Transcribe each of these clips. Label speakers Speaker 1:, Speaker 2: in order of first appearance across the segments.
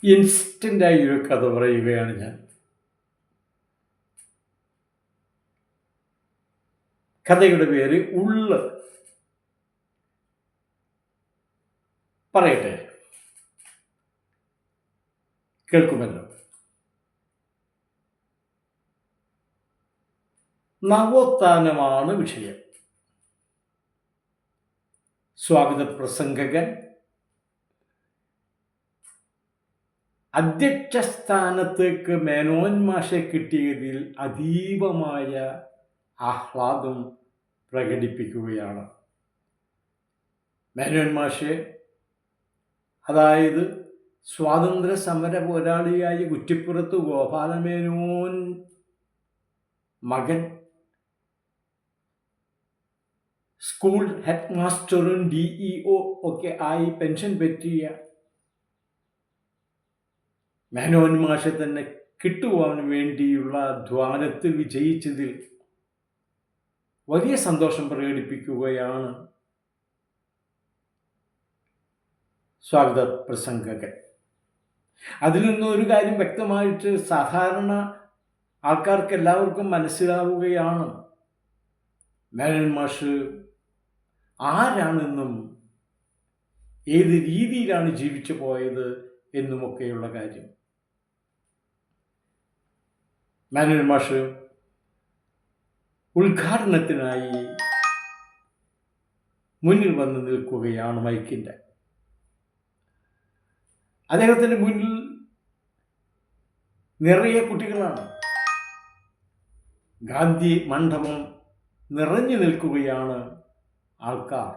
Speaker 1: ഇൻസ്റ്റൻ്റായി ഒരു കഥ പറയുകയാണ് ഞാൻ. കഥയുടെ പേര് ഉള്ള്. പറയട്ടെ, കേൾക്കുമല്ലോ. നവോത്ഥാനമാണ് വിഷയം. സ്വാഗത പ്രസംഗകൻ അധ്യക്ഷ സ്ഥാനത്തേക്ക് മേനോൻ മാഷെ കിട്ടിയതിൽ അതീവമായ ആഹ്ലാദം പ്രകടിപ്പിക്കുകയാണ്. മേനോൻ മാഷെ, അതായത് സ്വാതന്ത്ര്യ സമര പോരാളിയായ കുറ്റിപ്പുറത്ത് ഗോപാലമേനോൻ മകൻ, സ്കൂൾ ഹെഡ് മാസ്റ്ററും DEO ഒക്കെ ആയി പെൻഷൻ പറ്റിയ മേനോൻ മാഷെ തന്നെ കിട്ടുവാൻ വേണ്ടിയുള്ള അധ്വാനത്തിൽ വിജയിച്ചതിൽ വലിയ സന്തോഷം പ്രകടിപ്പിക്കുകയാണ് സ്വാഗത പ്രസംഗകൻ. അതിൽ നിന്ന് ഒരു കാര്യം വ്യക്തമായിട്ട് സാധാരണ ആൾക്കാർക്ക് എല്ലാവർക്കും മനസ്സിലാവുകയാണ്. മേനോൻ മാഷ് ആരാണെന്നും ഏത് രീതിയിലാണ് ജീവിച്ചു പോയത് എന്നുമൊക്കെയുള്ള കാര്യം. മേനോൻ മാഷ് ഉദ്ഘാടനത്തിനായി മുന്നിൽ വന്ന് നിൽക്കുകയാണ് മൈക്കിൻ്റെ. അദ്ദേഹത്തിൻ്റെ മുന്നിൽ നിറയെ കുട്ടികളാണ്. ഗാന്ധി മണ്ഡപം നിറഞ്ഞു നിൽക്കുകയാണ് ആൾക്കാർ.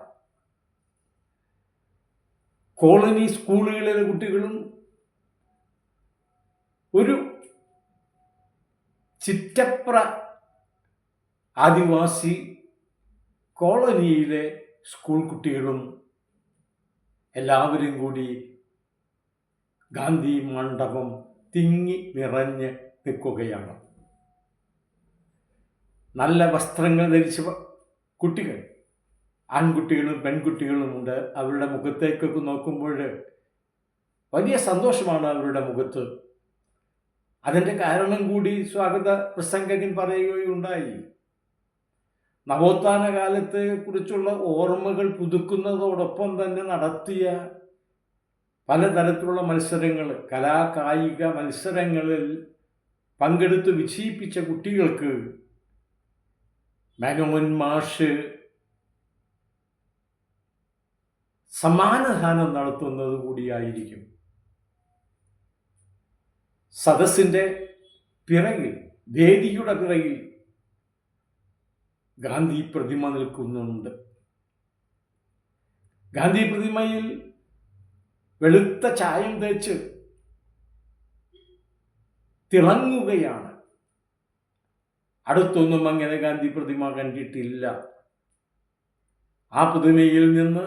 Speaker 1: കോളനി സ്കൂളുകളിലെ കുട്ടികളും ഒരു ചിറ്റപ്ര ആദിവാസി കോളനിയിലെ സ്കൂൾ കുട്ടികളും എല്ലാവരും കൂടി ഗാന്ധി മണ്ഡപം തിങ്ങി നിറഞ്ഞ് നിൽക്കുകയാണ്. നല്ല വസ്ത്രങ്ങൾ ധരിച്ച കുട്ടികൾ, ആൺകുട്ടികളും പെൺകുട്ടികളുമുണ്ട്. അവരുടെ മുഖത്തേക്കൊക്കെ നോക്കുമ്പോൾ വലിയ സന്തോഷമാണ് അവരുടെ മുഖത്ത്. അതിൻ്റെ കാരണം കൂടി സ്വാഗത പ്രസംഗകൻ പറയുകയുണ്ടായി. നവോത്ഥാന കാലത്തെ കുറിച്ചുള്ള ഓർമ്മകൾ പുതുക്കുന്നതോടൊപ്പം തന്നെ നടത്തിയ പലതരത്തിലുള്ള മത്സരങ്ങൾ, കലാകായിക മത്സരങ്ങളിൽ പങ്കെടുത്ത് വിജയിപ്പിച്ച കുട്ടികൾക്ക് മേനോൻ മാഷ് സമ്മാനദാനം നടത്തുന്നത് കൂടിയായിരിക്കും. സദസ്സിൻ്റെ പിറകിൽ, വേദിയുടെ പിറകിൽ ഗാന്ധി പ്രതിമ നിൽക്കുന്നുണ്ട്. ഗാന്ധി പ്രതിമയിൽ വെളുത്ത ചായം തേച്ച് തിളങ്ങുകയാണ്. അടുത്തൊന്നും അങ്ങനെ ഗാന്ധി പ്രതിമ കണ്ടിട്ടില്ല. ആ പ്രതിമയിൽ നിന്ന്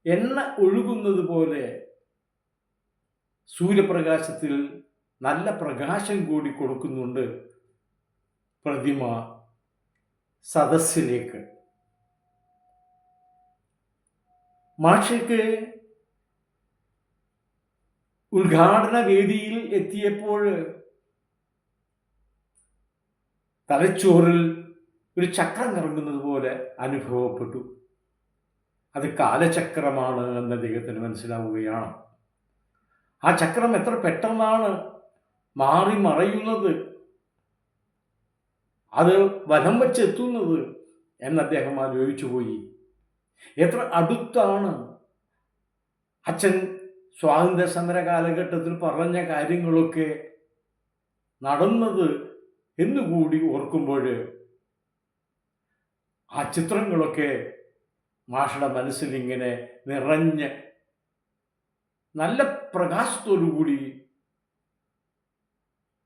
Speaker 1: എണ്ണ ഒഴുകുന്നത് പോലെ സൂര്യപ്രകാശത്തിൽ നല്ല പ്രകാശം കൂടി കൊടുക്കുന്നുണ്ട് പ്രതിമ സദസ്സിലേക്ക്. മാഷയ്ക്ക് ഉദ്ഘാടന വേദിയിൽ എത്തിയപ്പോൾ തലച്ചോറിൽ ഒരു ചക്രം കറങ്ങുന്നത് പോലെ അനുഭവപ്പെട്ടു. അത് കാലചക്രമാണ് എന്ന് അദ്ദേഹത്തിന് മനസ്സിലാവുകയാണ്. ആ ചക്രം എത്ര പെട്ടെന്നാണ് മാറി മറയുന്നത്, അത് വലം വെച്ചെത്തുന്നത് എന്ന് അദ്ദേഹം ആലോചിച്ചു പോയി. എത്ര അടുത്താണ് അച്ഛൻ സ്വാതന്ത്ര്യ സമര കാലഘട്ടത്തിൽ പറഞ്ഞ കാര്യങ്ങളൊക്കെ നടന്നത് എന്നുകൂടി ഓർക്കുമ്പോൾ ആ ചിത്രങ്ങളൊക്കെ മാഷയുടെ മനസ്സിൽ ഇങ്ങനെ നിറഞ്ഞ് നല്ല പ്രകാശത്തോടു കൂടി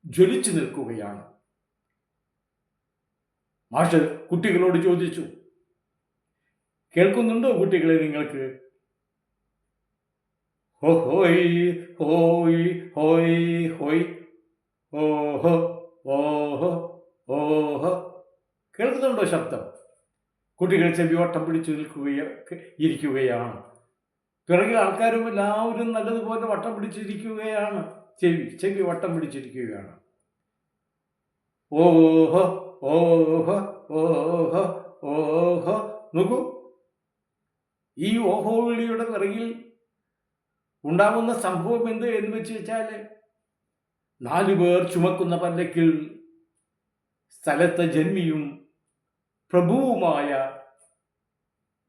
Speaker 1: ജ്വലിച്ചു നിൽക്കുകയാണ്. മാഷ് കുട്ടികളോട് ചോദിച്ചു, കേൾക്കുന്നുണ്ടോ കുട്ടികളെ നിങ്ങൾക്ക്? ഹോ ഹോയ് ഹോയ് ഹോയ് ഹോയ് ഓഹോ ഓഹോ ഓഹോ. കേൾക്കുന്നുണ്ടോ ശബ്ദം? കുട്ടികൾ ചെവിയോട്ടം പിടിച്ചു ഇരിക്കുകയാണ്. പിറകിൽ ആൾക്കാരും എല്ലാവരും നല്ലതുപോലെ വട്ടം പിടിച്ചിരിക്കുകയാണ്. ചെവി വട്ടം പിടിച്ചിരിക്കുകയാണ്. ഓഹോ ഓഹോ ഓഹോ ഓഹോ. നോക്കൂ, ഈ ഓഹോ വിളിയുടെ പിറകിൽ ഉണ്ടാകുന്ന സംഭവം എന്ത് എന്ന് വെച്ച് വെച്ചാൽ, 4 പേർ ചുമക്കുന്ന പല്ലക്കിൽ സ്ഥലത്തെ ജന്മിയും പ്രഭുവുമായ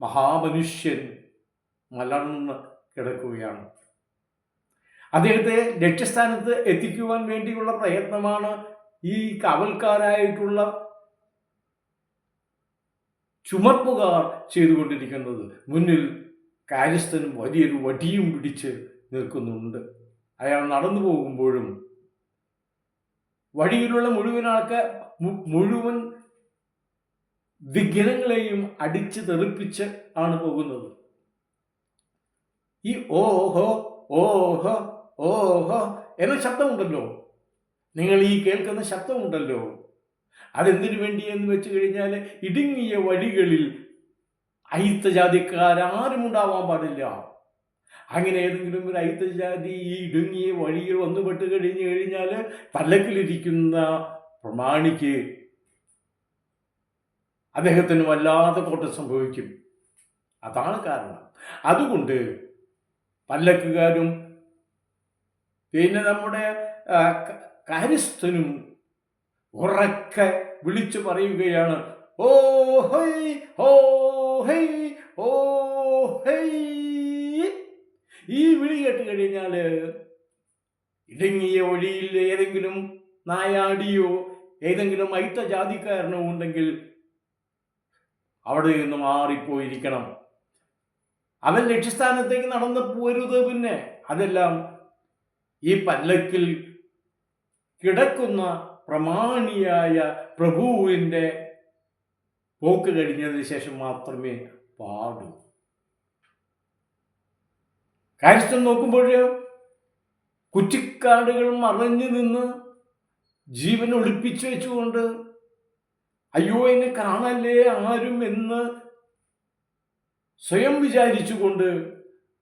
Speaker 1: മഹാമനുഷ്യൻ മലർന്ന് കിടക്കുകയാണ്. അദ്ദേഹത്തെ ലക്ഷ്യസ്ഥാനത്ത് എത്തിക്കുവാൻ വേണ്ടിയുള്ള പ്രയത്നമാണ് ഈ കാവൽക്കാരായിട്ടുള്ള ചുമപ്പുകാർ ചെയ്തുകൊണ്ടിരിക്കുന്നത്. മുന്നിൽ കാര്യസ്ഥൻ വലിയൊരു വടിയും പിടിച്ച് നിൽക്കുന്നുണ്ട്. അയാൾ നടന്നു പോകുമ്പോഴും വഴിയിലുള്ള മുഴുവൻ വിഘ്നങ്ങളെയും അടിച്ച് തെറിപ്പിച്ച് ആണ് പോകുന്നത്. ഈ ഓഹോ ഓഹോ ഓഹോ എന്ന ശബ്ദമുണ്ടല്ലോ, നിങ്ങൾ ഈ കേൾക്കുന്ന ശബ്ദമുണ്ടല്ലോ, അതെന്തിനു വേണ്ടിയെന്ന് വെച്ച് കഴിഞ്ഞാൽ, ഇടുങ്ങിയ വഴികളിൽ അയിത്തജാതിക്കാരും ഉണ്ടാവാൻ പാടില്ല. അങ്ങനെ ഏതെങ്കിലും ഒരു അയിത്തജാതി ഈ ഇടുങ്ങിയ വഴിയിൽ വന്നുപെട്ട് കഴിഞ്ഞാൽ പല്ലക്കിലിരിക്കുന്ന പ്രമാണിക്ക് അദ്ദേഹത്തിന് വല്ലാത്ത കോട്ടം സംഭവിക്കും. അതാണ് കാരണം. അതുകൊണ്ട് പല്ലക്കുകാരും പിന്നെ നമ്മുടെ കാര്യസ്ഥനും ഉറക്കെ വിളിച്ചു പറയുകയാണ്, ഓ ഹൈ ഓ ഹൈ ഓ ഹൈ. ഈ വിളി കേട്ട് കഴിഞ്ഞാൽ ഇടുങ്ങിയ വഴിയിൽ ഏതെങ്കിലും നായാടിയോ ഏതെങ്കിലും അയിത്ത ജാതിക്കാരനോ ഉണ്ടെങ്കിൽ അവിടെ നിന്ന് മാറിപ്പോയിരിക്കണം. അവൻ ലക്ഷ്യസ്ഥാനത്തേക്ക് നടന്നു പോരുത്. പിന്നെ അതെല്ലാം ഈ പല്ലക്കിൽ കിടക്കുന്ന പ്രമാണിയായ പ്രഭുവിൻ്റെ പോക്ക് കഴിഞ്ഞതിന് ശേഷം മാത്രമേ പാടൂ. കാര്യസ്ഥൻ നോക്കുമ്പോൾ കുറ്റിക്കാടുകൾ മറഞ്ഞു നിന്ന് ജീവൻ ഒളിപ്പിച്ചു വെച്ചുകൊണ്ട്, അയ്യോ എന്നെ കാണല്ലേ ആരും എന്ന് സ്വയം വിചാരിച്ചുകൊണ്ട്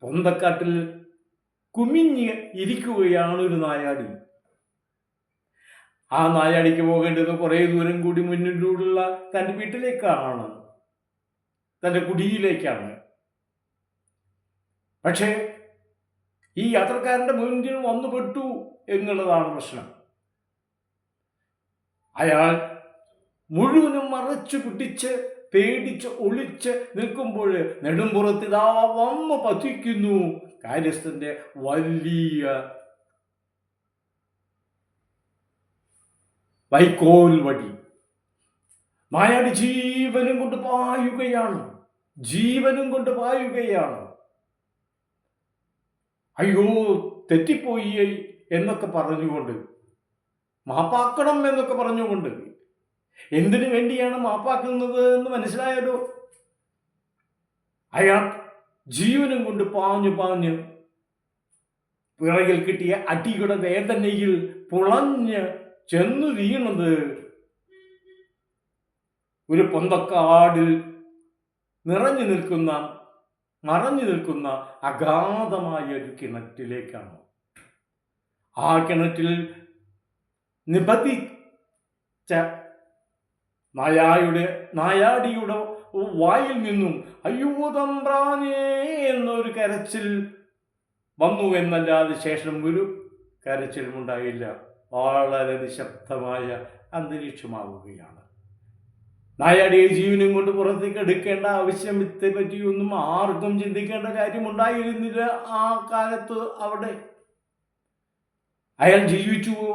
Speaker 1: പൊന്തക്കാട്ടിൽ കുമിഞ്ഞ് ഇരിക്കുകയാണ് ഒരു നായാടി. ആ നായാടിക്ക് പോകേണ്ടത് കുറേ ദൂരം കൂടി മുന്നിലൂടെയുള്ള തൻ്റെ വീട്ടിലേക്കാണ്, തൻ്റെ കുടിയിലേക്കാണ്. പക്ഷേ ഈ യാത്രക്കാരൻ്റെ മുന്നിൽ വന്നുപെട്ടു എന്നുള്ളതാണ് പ്രശ്നം. അയാൾ മുഴുവനും മറച്ചു പിടിച്ച് പേടിച്ച് ഒളിച്ച് നിൽക്കുമ്പോൾ നെടുമ്പുറത്ത് ഇതാ വന്ന് പതിക്കുന്നു കാര്യസ്ഥന്റെ വലിയ വൈക്കോൽ വടി. നായാടി ജീവനും കൊണ്ട് പായുകയാണ്. അയ്യോ തെറ്റിപ്പോയി എന്നൊക്കെ പറഞ്ഞുകൊണ്ട്, മാപ്പാക്കണം എന്നൊക്കെ പറഞ്ഞുകൊണ്ട്, എന്തിനു വേണ്ടിയാണ് മാപ്പാക്കുന്നത് എന്ന് മനസ്സിലായല്ലോ. അയാൾ ജീവനും കൊണ്ട് പാഞ്ഞു പിറകിൽ കിട്ടിയ അടിയുടെ വേദനയിൽ പുളഞ്ഞ് ചെന്നു വീണത് ഒരു പൊന്തക്കാടിൽ മറഞ്ഞു നിൽക്കുന്ന അഗാധമായ ഒരു കിണറ്റിലേക്കാണ്. ആ കിണറ്റിൽ നിബന്ധിച്ച നായാടിയുടെ വായിൽ നിന്നും അയ്യോ തമ്പ്രാനേ എന്നൊരു കരച്ചിൽ വന്നു എന്നല്ലാതെ ശേഷം ഒരു കരച്ചിലും ഉണ്ടായില്ല. വളരെ നിശബ്ദമായ അന്തരീക്ഷമാവുകയാണ്. നായാടിയെ ജീവനും കൊണ്ട് പുറത്തേക്ക് എടുക്കേണ്ട ആവശ്യത്തെ പറ്റിയൊന്നും ആർക്കും ചിന്തിക്കേണ്ട കാര്യമുണ്ടായിരുന്നില്ല ആ കാലത്ത്. അവിടെ അയാൾ ജീവിച്ചുവോ,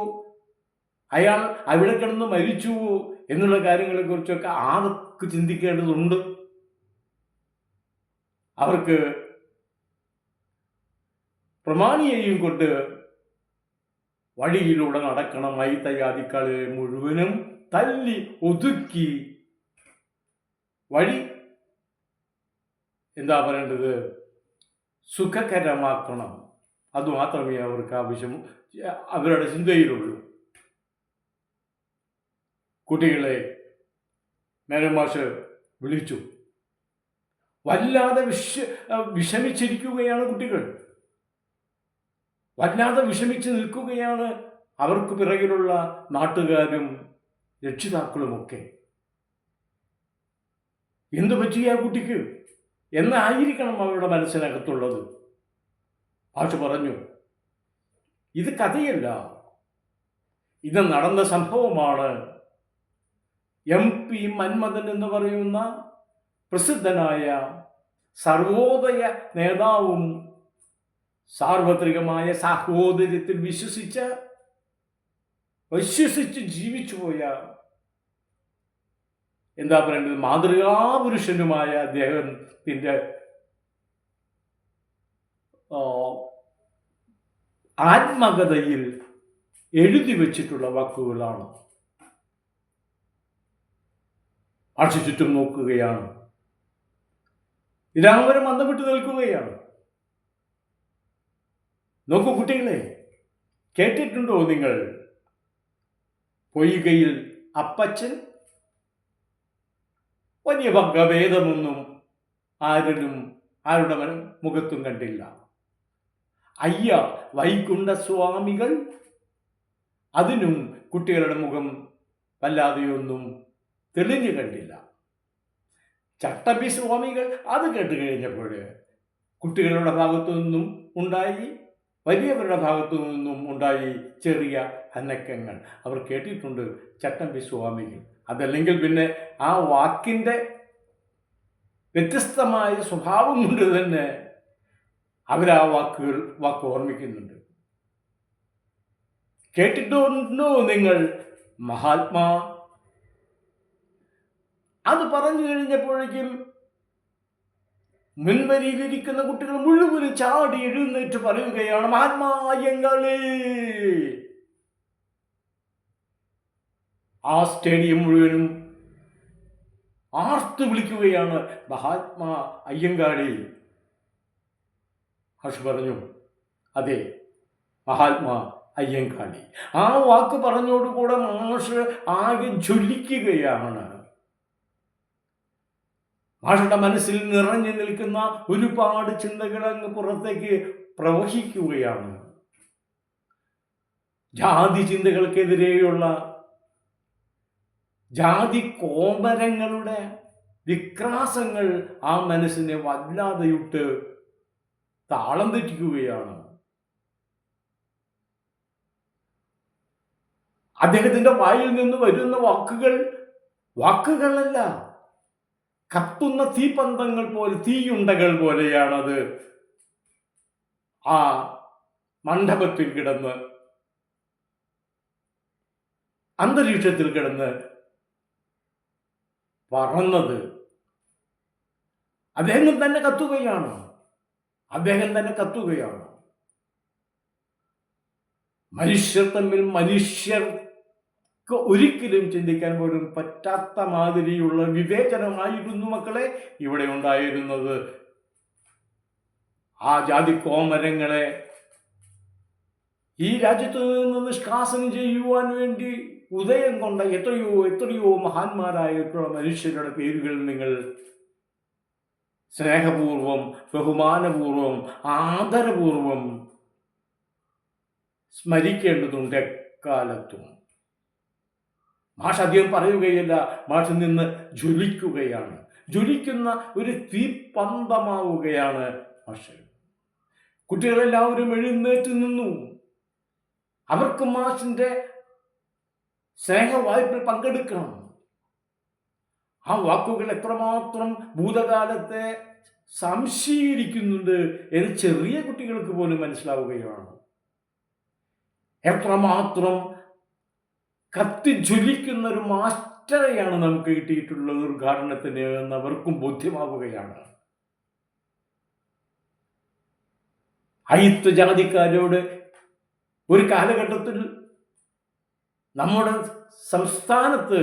Speaker 1: അയാൾ അവിടെ കിടന്ന് മരിച്ചുവോ എന്നുള്ള കാര്യങ്ങളെക്കുറിച്ചൊക്കെ ആർക്ക് ചിന്തിക്കേണ്ടതുണ്ട്. അവർക്ക് പ്രമാണിയെയും കൊണ്ട് വഴിയിലൂടെ നടക്കണം. അയിത്തജാതിക്കാരെ മുഴുവനും തല്ലി ഒതുക്കി വഴി എന്താ പറയേണ്ടത്, സുഖകരമാക്കണം. അതുമാത്രമേ അവർക്ക് അവരുടെ ചിന്തയിലുള്ളൂ. കുട്ടികളെ മേനോൻ മാഷ് വിളിച്ചു. വല്ലാതെ വിഷമിച്ചിരിക്കുകയാണ് കുട്ടികൾ. വല്ലാതെ വിഷമിച്ച് നിൽക്കുകയാണ് അവർക്ക് പിറകിലുള്ള നാട്ടുകാരും രക്ഷിതാക്കളുമൊക്കെ. എന്തു പറ്റിയ കുട്ടിക്ക് എന്നായിരിക്കണം അവരുടെ മനസ്സിനകത്തുള്ളത്. മാഷ് പറഞ്ഞു, ഇത് കഥയല്ല, ഇത് നടന്ന സംഭവമാണ്. MP മന്മഥൻ എന്ന് പറയുന്ന പ്രസിദ്ധനായ സർവോദയ നേതാവും സാർവത്രികമായ സാഹോദര്യത്തിൽ വിശ്വസിച്ച് ജീവിച്ചുപോയ, എന്താ പറയേണ്ടത്, മാതൃകാപുരുഷനുമായ അദ്ദേഹത്തിൻ്റെ ആത്മകഥയിൽ എഴുതി വച്ചിട്ടുള്ള വാക്കുകളാണ്. മാഷ് ചുറ്റും നോക്കുകയാണ്. എല്ലാവരും അന്തം വിട്ടു നിൽക്കുകയാണ്. നോക്കൂ കുട്ടികളെ, കേട്ടിട്ടുണ്ടോ നിങ്ങൾ പൊയ്കയിൽ അപ്പച്ചൻ? വലിയ ഭംഗഭേദമൊന്നും ആരുടെ മുഖത്തും കണ്ടില്ല. അയ്യ വൈകുണ്ഠസ്വാമികൾ, അതിനും കുട്ടികളുടെ മുഖം വല്ലാതെയൊന്നും തെളിഞ്ഞു കണ്ടില്ല. ചട്ടമ്പി സ്വാമികൾ, അത് കേട്ട് കഴിഞ്ഞപ്പോൾ കുട്ടികളുടെ ഭാഗത്തു നിന്നും ഉണ്ടായി, വലിയവരുടെ ഭാഗത്തു നിന്നും ഉണ്ടായി ചെറിയ അനക്കങ്ങൾ. അവർ കേട്ടിട്ടുണ്ട് ചട്ടമ്പി സ്വാമികൾ. അതല്ലെങ്കിൽ പിന്നെ ആ വാക്കിൻ്റെ വ്യത്യസ്തമായ സ്വഭാവം കൊണ്ട് തന്നെ അവരാ വാക്ക് ഓർമ്മിക്കുന്നുണ്ട്. കേട്ടിട്ടുണ്ടോ നിങ്ങൾ മഹാത്മാ? അത് പറഞ്ഞു കഴിഞ്ഞപ്പോഴേക്കും മുൻവരിയിലിരിക്കുന്ന കുട്ടികൾ മുഴുവനും ചാടി എഴുന്നേറ്റ് പറയുകയാണ്, മഹാത്മാ അയ്യങ്കാളി. ആ സ്റ്റേഡിയം മുഴുവനും ആർത്തു വിളിക്കുകയാണ്, മഹാത്മാ അയ്യങ്കാളി. മാഷ് പറഞ്ഞു, അതെ, മഹാത്മാ അയ്യങ്കാളി. ആ വാക്ക് പറഞ്ഞോടുകൂടെ മാഷ് ആകെ ജ്വലിക്കുകയാണ്. മാഷുടെ മനസ്സിൽ നിറഞ്ഞു നിൽക്കുന്ന ഒരുപാട് ചിന്തകൾ അങ്ങ് പുറത്തേക്ക് പ്രവഹിക്കുകയാണ്. ജാതി ചിന്തകൾക്കെതിരെയുള്ള ജാതി കോമരങ്ങളുടെ വിക്രാസങ്ങൾ ആ മനസ്സിനെ വല്ലാതെയിട്ട് താളം തെറ്റിക്കുകയാണ്. അദ്ദേഹത്തിന്റെ വായിൽ നിന്ന് വരുന്ന വാക്കുകളല്ല, കത്തുന്ന തീപന്തങ്ങൾ പോലെ, തീയുണ്ടകൾ പോലെയാണത്. ആ മണ്ഡപത്തിൽ കിടന്ന്, അന്തരീക്ഷത്തിൽ കിടന്ന് പറന്നത്. അദ്ദേഹം തന്നെ കത്തുകയാണ്. മനുഷ്യർ തമ്മിൽ മനുഷ്യർക്ക് ഒരിക്കലും ചിന്തിക്കാൻ പോലും പറ്റാത്ത മാതിരിയുള്ള വിവേചനമായിരുന്നു മക്കളെ ഇവിടെ ഉണ്ടായിരുന്നത്. ആ ജാതി കോമരങ്ങളെ ഈ രാജ്യത്ത് നിന്ന് നിഷ്കാസനം ചെയ്യുവാൻ വേണ്ടി ഉദയം കൊണ്ട എത്രയോ മഹാന്മാരായിട്ടുള്ള മനുഷ്യരുടെ പേരുകൾ നിങ്ങൾ സ്നേഹപൂർവം, ബഹുമാനപൂർവം, ആദരപൂർവം സ്മരിക്കേണ്ടതുണ്ട് എക്കാലത്തും. മാഷ് അധികം പറയുകയല്ല, മാഷിൽ നിന്ന് ജ്വലിക്കുകയാണ്. ജ്വലിക്കുന്ന ഒരു തീപ്പന്തമാവുകയാണ് മാഷ്. കുട്ടികളെല്ലാവരും എഴുന്നേറ്റ് നിന്നു. അവർക്ക് മാഷിന്റെ സ്നേഹവായ്പിൽ പങ്കെടുക്കണം. ആ വാക്കുകൾ എത്രമാത്രം ഭൂതകാലത്തെ സംശീകരിക്കുന്നുണ്ട് എന്ന് ചെറിയ കുട്ടികൾക്ക് പോലും മനസ്സിലാവുകയാണ്. എത്രമാത്രം കത്തിജ്വലിക്കുന്ന ഒരു മാസ്റ്ററെയാണ് നമുക്ക് കിട്ടിയിട്ടുള്ളത് ഉദ്ഘാടനത്തിന് എന്ന് അവർക്കും ബോധ്യമാവുകയാണ്. അയിത്ത ജാതിക്കാരോട് ഒരു കാലഘട്ടത്തിൽ നമ്മുടെ സംസ്ഥാനത്ത്,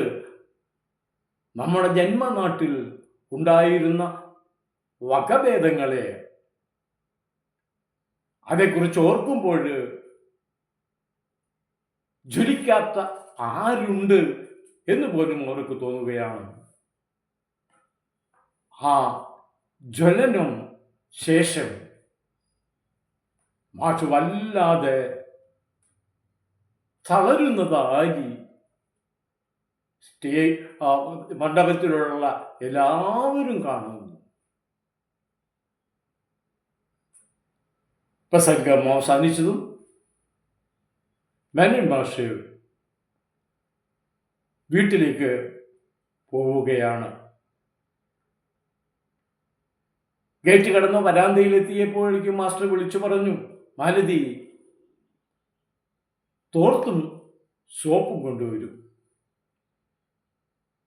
Speaker 1: നമ്മുടെ ജന്മനാട്ടിൽ ഉണ്ടായിരുന്ന വകഭേദങ്ങളെ അതേക്കുറിച്ച് ഓർക്കുമ്പോൾ ജ്വലിക്കാത്ത ആരുണ്ട് എന്ന് പോലും അവർക്ക് തോന്നുകയാണ്. ആ ജ്വലനം ശേഷം മാഷ് വല്ലാതെ തളരുന്നതായി മണ്ഡപത്തിലുള്ള എല്ലാവരും കാണുന്നു. പ്രസംഗം അവസാനിച്ചതും മേനോൻ മാഷ് വീട്ടിലേക്ക് പോവുകയാണ്. ഗേറ്റ് കടന്ന് വരാന്തയിലെത്തിയപ്പോഴേക്കും മാസ്റ്റർ വിളിച്ചു പറഞ്ഞു, മാലതി, തോർത്തും സോപ്പും കൊണ്ടുവരും.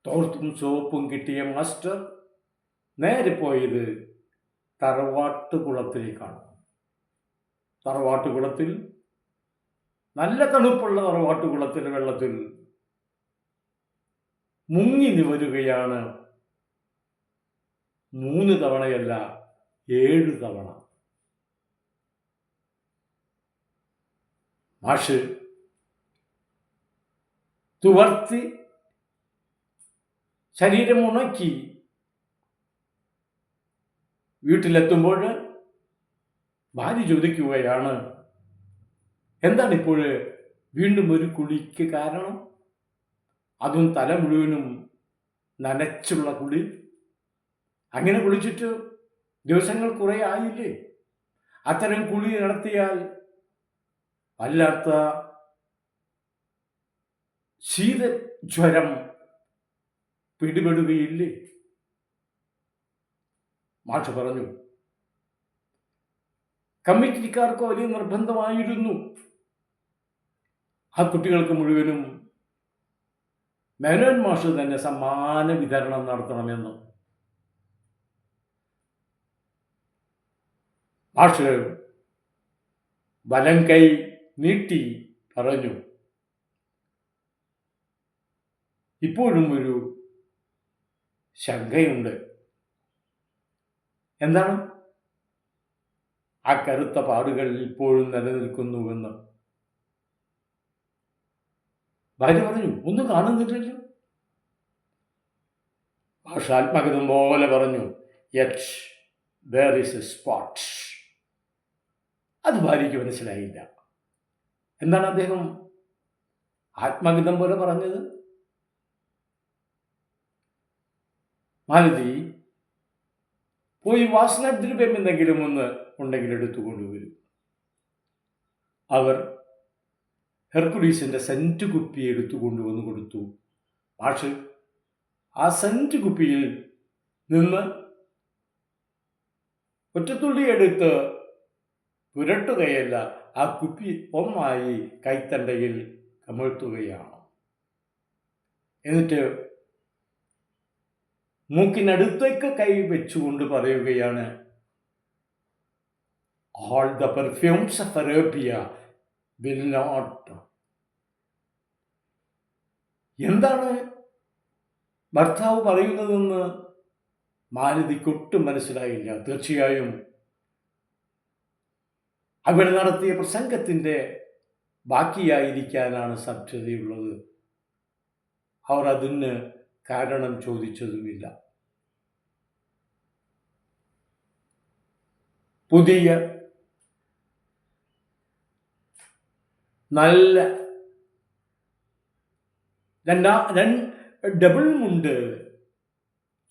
Speaker 1: തോർത്തും സോപ്പും കിട്ടിയ മാസ്റ്റർ നേരെ പോയത് തറവാട്ടുകുളത്തിലേക്കാണ്. തറവാട്ടുകുളത്തിൽ, നല്ല തണുപ്പുള്ള തറവാട്ടുകുളത്തിലെ വെള്ളത്തിൽ മുങ്ങി നിവരുകയാണ് 3 തവണയല്ല 7 തവണ. മാഷ് തുവർത്തി ശരീരം ഉണക്കി വീട്ടിലെത്തുമ്പോൾ ഭാര്യ ചോദിക്കുകയാണ്, എന്താണ് ഇപ്പോൾ വീണ്ടും ഒരു കുളിക്ക് കാരണം? അതും തല മുഴുവനും നനച്ചുള്ള കുളി. അങ്ങനെ കുളിച്ചിട്ട് ദിവസങ്ങൾ കുറേ ആയില്ലേ? അത്തരം കുളി നടത്തിയാൽ വല്ലാത്ത ശീതജ്വരം പിടിപെടുകയില്ലേ? മാഷ് പറഞ്ഞു. കമ്മിറ്റിക്കാർക്ക് വലിയ നിർബന്ധമായിരുന്നു ആ കുട്ടികൾക്ക് മുഴുവനും മേനോൻ മാഷ് തന്നെ സമ്മാന വിതരണം നടത്തണമെന്ന്. മാഷ് വലം കൈ നീട്ടി പറഞ്ഞു, ഇപ്പോഴും ഒരു ശങ്കയുണ്ട്. എന്താണ്? ആ കറുത്ത പാടുകൾ ഇപ്പോഴും നിലനിൽക്കുന്നുവെന്ന്. ഭാര്യ പറഞ്ഞു, ഒന്നും കാണുന്നില്ലല്ലോ. മാഷ് ആത്മഗതം പോലെ പറഞ്ഞു, yet there is a spot. അത് ഭാര്യയ്ക്ക് മനസ്സിലായില്ല. എന്താണ് അദ്ദേഹം ആത്മഗതം പോലെ പറഞ്ഞത്? മാലതി, പോയി വാസനദ്രവ്യം എന്തെങ്കിലും ഒന്ന് ഉണ്ടെങ്കിൽ എടുത്തുകൊണ്ടുവരും. അവർ ഹെർക്കുലീസിന്റെ സെന്റ് കുപ്പി എടുത്തുകൊണ്ടുവന്ന് കൊടുത്തു. മാഷ് ആ സെന്റ് കുപ്പിയിൽ നിന്ന് ഒറ്റത്തുള്ളി എടുത്ത് പുരട്ടുകയല്ല, ആ കുപ്പി ഒന്നായി കൈത്തണ്ടയിൽ കമഴ്ത്തുകയാണ്. എന്നിട്ട് മൂക്കിനടുത്തേക്ക് കൈ വെച്ചുകൊണ്ട് പറയുകയാണ്, all the perfumes of Arabia will not. എന്താണ് ഭർത്താവ് പറയുന്നതെന്ന് മാലതിക്കൊട്ടും മനസ്സിലായില്ല. തീർച്ചയായും അവിടെ നടത്തിയ പ്രസംഗത്തിൻ്റെ ബാക്കിയായിരിക്കാനാണ് സാധ്യതയുള്ളത്. അവർ അതിന് കാരണം ചോദിച്ചതുമില്ല. പുതിയ നല്ല ഡബിൾ മുണ്ട്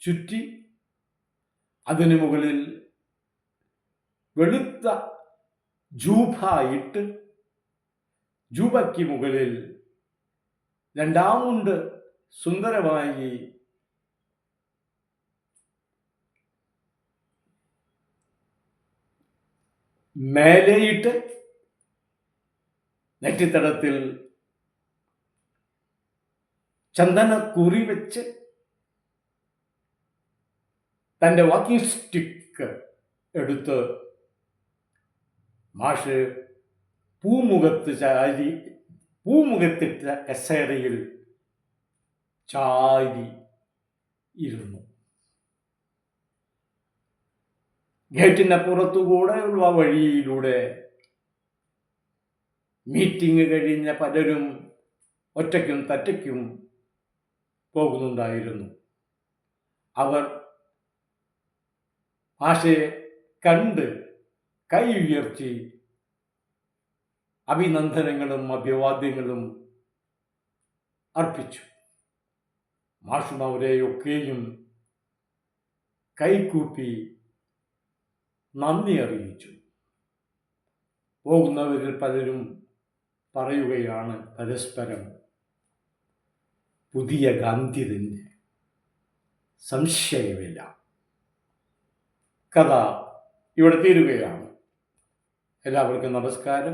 Speaker 1: ചുറ്റി അതിനു മുകളിൽ വെളുത്ത ജൂബ ഇട്ട്, ജൂബയ്ക്ക് മുകളിൽ 2ാം മുണ്ട് സുന്ദരമായി മേലെയിട്ട്, നെറ്റിത്തടത്തിൽ ചന്ദന കുറി വെച്ച്, തൻ്റെ വാക്കിംഗ് സ്റ്റിക്ക് എടുത്ത് മാഷ് പൂമുഖത്തിട്ട കസേരയിൽ ചാരി ഇരുന്നു. ഗേറ്റിനപ്പുറത്തുകൂടെയുള്ള വഴിയിലൂടെ മീറ്റിംഗ് കഴിഞ്ഞ പലരും ഒറ്റയ്ക്കും തറ്റയ്ക്കും പോകുന്നുണ്ടായിരുന്നു. അവർ ആശയെ കണ്ട് കൈ ഉയർത്തി അഭിനന്ദനങ്ങളും അഭിവാദ്യങ്ങളും അർപ്പിച്ചു. മാഷും അവരെയൊക്കെയും കൈകൂപ്പി നന്ദി അറിയിച്ചു. പോകുന്നവരിൽ പലരും പറയുകയാണ് പരസ്പരം, പുതിയ ഗാന്ധി തന്നെ, സംശയമില്ല. കഥ ഇവിടെ തീരുകയാണ്. എല്ലാവർക്കും നമസ്കാരം.